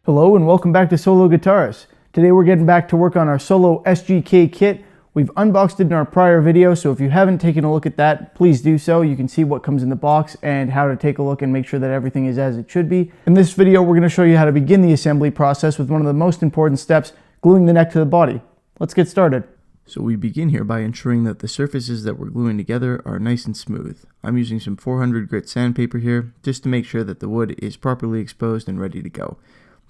Hello and welcome back to Solo Guitars. Today we're getting back to work on our solo SGK kit. We've unboxed it in our prior video, so if you haven't taken a look at that, please do so. You can see what comes in the box and how to take a look and make sure that everything is as it should be. In this video, we're going to show you how to begin the assembly process with one of the most important steps, gluing the neck to the body. Let's get started. So we begin here by ensuring that the surfaces that we're gluing together are nice and smooth. I'm using some 400 grit sandpaper here just to make sure that the wood is properly exposed and ready to go.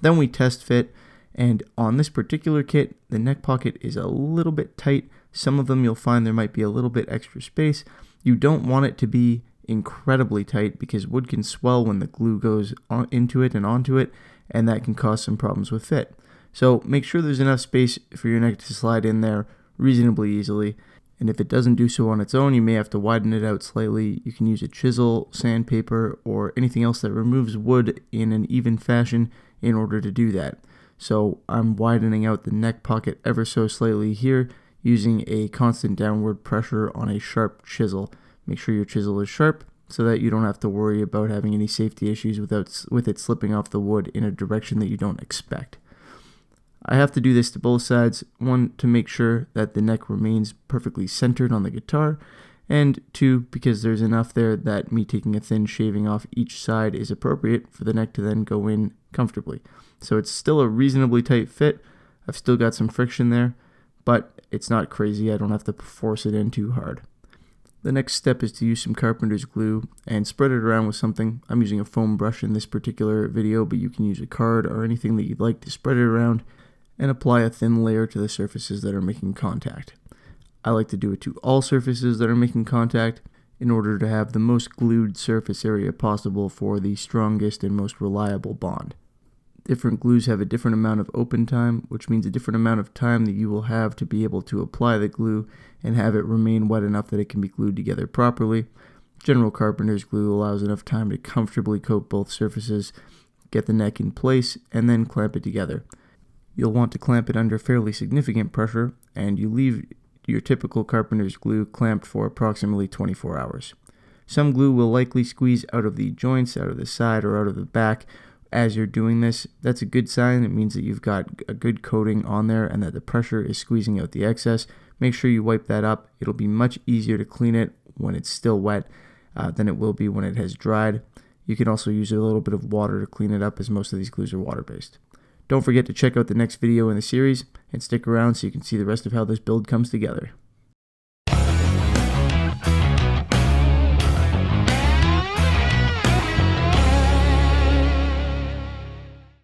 Then we test fit, and on this particular kit, the neck pocket is a little bit tight. Some of them you'll find there might be a little bit extra space. You don't want it to be incredibly tight because wood can swell when the glue goes into it and onto it, and that can cause some problems with fit. So make sure there's enough space for your neck to slide in there reasonably easily. And if it doesn't do so on its own, you may have to widen it out slightly. You can use a chisel, sandpaper, or anything else that removes wood in an even fashion in order to do that. So I'm widening out the neck pocket ever so slightly here using a constant downward pressure on a sharp chisel. Make sure your chisel is sharp so that you don't have to worry about having any safety issues with it slipping off the wood in a direction that you don't expect. I have to do this to both sides, one, to make sure that the neck remains perfectly centered on the guitar, and two, because there's enough there that me taking a thin shaving off each side is appropriate for the neck to then go in comfortably. So it's still a reasonably tight fit. I've still got some friction there, but it's not crazy. I don't have to force it in too hard. The next step is to use some carpenter's glue and spread it around with something. I'm using a foam brush in this particular video, but you can use a card or anything that you'd like to spread it around and apply a thin layer to the surfaces that are making contact. I like to do it to all surfaces that are making contact in order to have the most glued surface area possible for the strongest and most reliable bond. Different glues have a different amount of open time, which means a different amount of time that you will have to be able to apply the glue and have it remain wet enough that it can be glued together properly. General carpenter's glue allows enough time to comfortably coat both surfaces, get the neck in place, and then clamp it together. You'll want to clamp it under fairly significant pressure, and you leave your typical carpenter's glue clamped for approximately 24 hours. Some glue will likely squeeze out of the joints, out of the side, or out of the back as you're doing this. That's a good sign. It means that you've got a good coating on there and that the pressure is squeezing out the excess. Make sure you wipe that up. It'll be much easier to clean it when it's still wet than it will be when it has dried. You can also use a little bit of water to clean it up, as most of these glues are water-based. Don't forget to check out the next video in the series and stick around so you can see the rest of how this build comes together.